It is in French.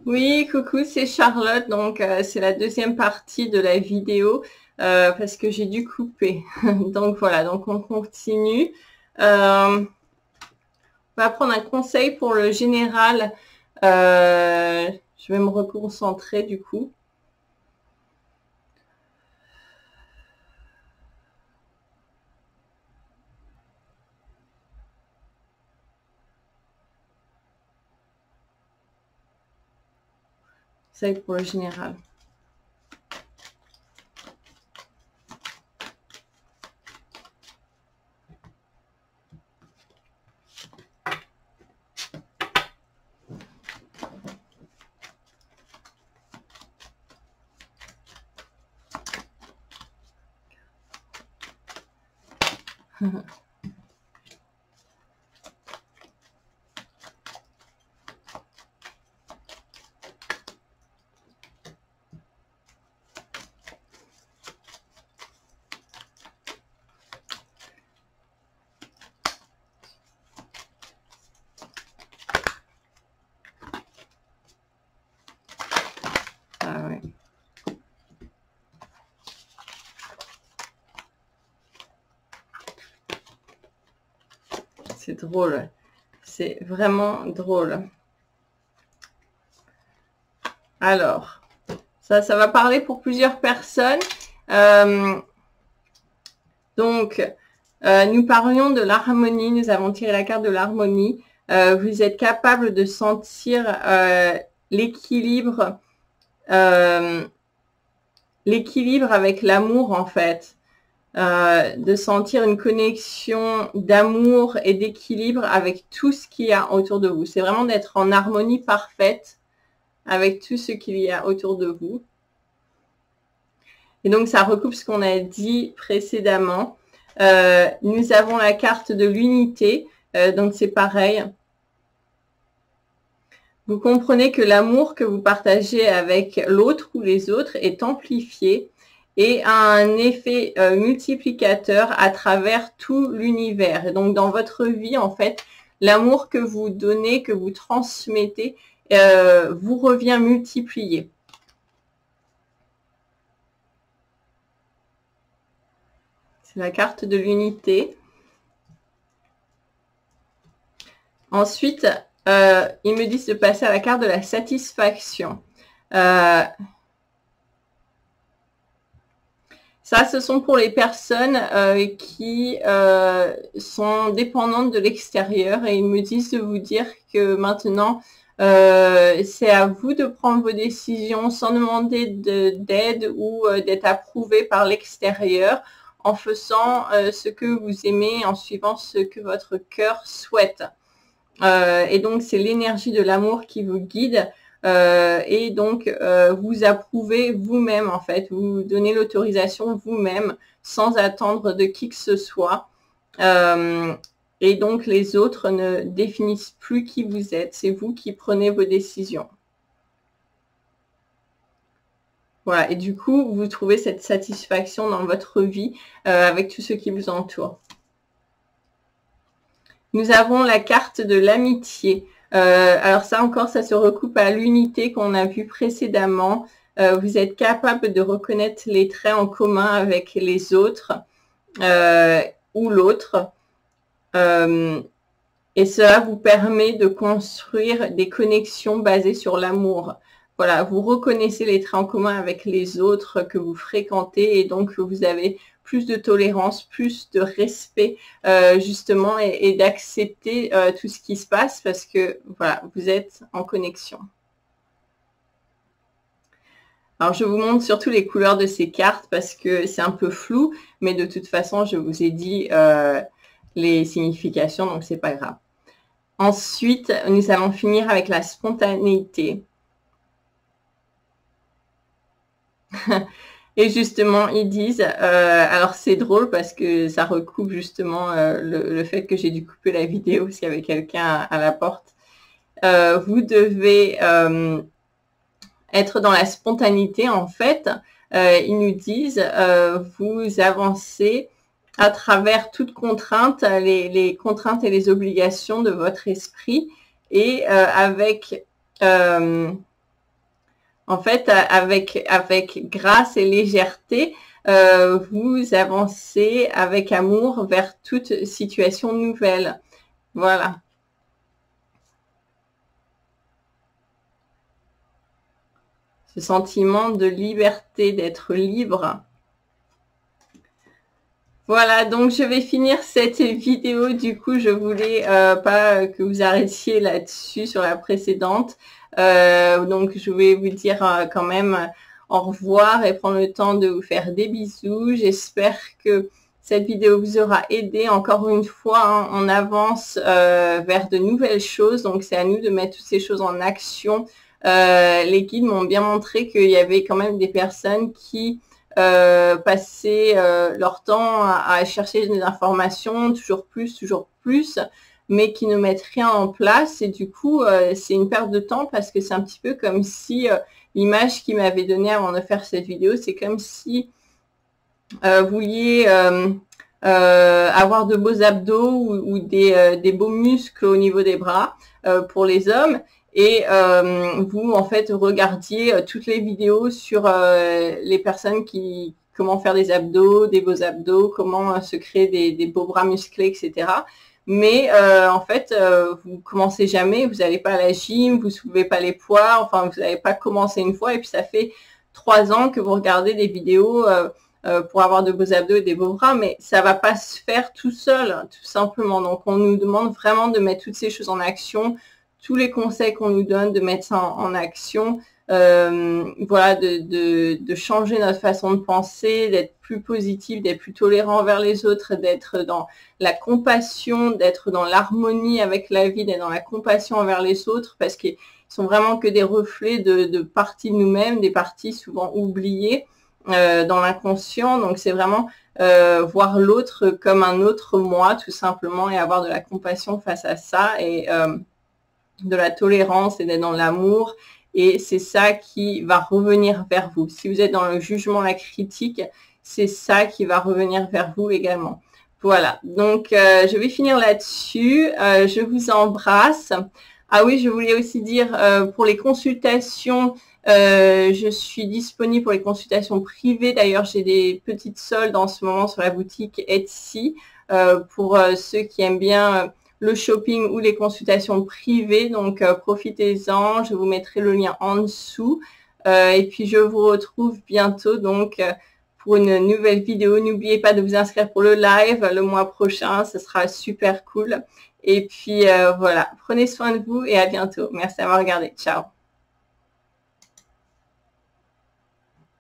Oui, coucou, c'est Charlotte. Donc, c'est la deuxième partie de la vidéo parce que j'ai dû couper. Donc, voilà, donc on continue. On va prendre un conseil pour le général. Je vais me reconcentrer du coup. Conseil pour le général. Ah ouais. C'est drôle. C'est vraiment drôle. Alors, ça va parler pour plusieurs personnes. Donc, nous parlions de l'harmonie. Nous avons tiré la carte de l'harmonie. Vous êtes capable de sentir l'équilibre avec l'amour, en fait. De sentir une connexion d'amour et d'équilibre avec tout ce qu'il y a autour de vous. C'est vraiment d'être en harmonie parfaite avec tout ce qu'il y a autour de vous. Et donc, ça recoupe ce qu'on a dit précédemment. Nous avons la carte de l'unité. Donc, c'est pareil. Vous comprenez que l'amour que vous partagez avec l'autre ou les autres est amplifié et a un effet multiplicateur à travers tout l'univers. Et donc, dans votre vie, en fait, l'amour que vous donnez, que vous transmettez, vous revient multiplié. C'est la carte de l'unité. Ensuite, ils me disent de passer à la carte de la satisfaction. Ça, ce sont pour les personnes qui sont dépendantes de l'extérieur et ils me disent de vous dire que maintenant, c'est à vous de prendre vos décisions sans demander d'aide ou d'être approuvé par l'extérieur en faisant ce que vous aimez, en suivant ce que votre cœur souhaite. Et donc, c'est l'énergie de l'amour qui vous guide. Et donc, vous approuvez vous-même, en fait. Vous donnez l'autorisation vous-même sans attendre de qui que ce soit. Et donc, les autres ne définissent plus qui vous êtes. C'est vous qui prenez vos décisions. Voilà. Et du coup, vous trouvez cette satisfaction dans votre vie avec tout ce qui vous entoure. Nous avons la carte de l'amitié. Alors ça encore, ça se recoupe à l'unité qu'on a vu précédemment. Vous êtes capable de reconnaître les traits en commun avec les autres ou l'autre. Et cela vous permet de construire des connexions basées sur l'amour. Voilà, vous reconnaissez les traits en commun avec les autres que vous fréquentez et donc vous avez plus de tolérance, plus de respect justement et d'accepter tout ce qui se passe parce que voilà, vous êtes en connexion. Alors, je vous montre surtout les couleurs de ces cartes parce que c'est un peu flou, mais de toute façon, je vous ai dit les significations, donc c'est pas grave. Ensuite, nous allons finir avec la spontanéité. Et justement, ils disent, alors c'est drôle parce que ça recoupe justement le fait que j'ai dû couper la vidéo s'il y avait quelqu'un à la porte. Vous devez être dans la spontanéité en fait. Ils nous disent, vous avancez à travers toute contrainte, les contraintes et les obligations de votre esprit et avec En fait, avec grâce et légèreté, vous avancez avec amour vers toute situation nouvelle. Voilà. Ce sentiment de liberté, d'être libre. Voilà, donc je vais finir cette vidéo. Du coup, je voulais pas que vous arrêtiez là-dessus sur la précédente. Donc, je vais vous dire quand même au revoir et prendre le temps de vous faire des bisous. J'espère que cette vidéo vous aura aidé. Encore une fois, hein, on avance vers de nouvelles choses. Donc, c'est à nous de mettre toutes ces choses en action. Les guides m'ont bien montré qu'il y avait quand même des personnes qui passer leur temps à chercher des informations, toujours plus, mais qui ne mettent rien en place. Et du coup, c'est une perte de temps parce que c'est un petit peu comme si l'image qu'il m'avait donnée avant de faire cette vidéo, c'est comme si vous vouliez avoir de beaux abdos ou des beaux muscles au niveau des bras pour les hommes. Et vous, en fait, regardiez toutes les vidéos sur les personnes comment faire des abdos, des beaux abdos, comment se créer des beaux bras musclés, etc. Mais en fait, vous commencez jamais, vous n'allez pas à la gym, vous soulevez pas les poids, enfin, vous n'avez pas commencé une fois, et puis ça fait 3 ans que vous regardez des vidéos pour avoir de beaux abdos et des beaux bras, mais ça va pas se faire tout seul, tout simplement. Donc, on nous demande vraiment de mettre toutes ces choses en action, tous les conseils qu'on nous donne, de mettre ça en action, voilà, de changer notre façon de penser, d'être plus positif, d'être plus tolérant envers les autres, d'être dans la compassion, d'être dans l'harmonie avec la vie, d'être dans la compassion envers les autres, parce qu'ils sont vraiment que des reflets de parties de nous-mêmes, des parties souvent oubliées dans l'inconscient. Donc c'est vraiment voir l'autre comme un autre moi, tout simplement, et avoir de la compassion face à ça, et de la tolérance et d'être dans l'amour, et c'est ça qui va revenir vers vous. Si vous êtes dans le jugement, la critique, c'est ça qui va revenir vers vous également. Voilà, donc je vais finir là-dessus. Je vous embrasse. Ah oui, je voulais aussi dire pour les consultations, je suis disponible pour les consultations privées. D'ailleurs, j'ai des petites soldes en ce moment sur la boutique Etsy pour ceux qui aiment bien le shopping ou les consultations privées. Donc, profitez-en. Je vous mettrai le lien en dessous. Et puis, je vous retrouve bientôt donc pour une nouvelle vidéo. N'oubliez pas de vous inscrire pour le live le mois prochain. Ce sera super cool. Et puis, voilà. Prenez soin de vous et à bientôt. Merci d'avoir regardé. Ciao.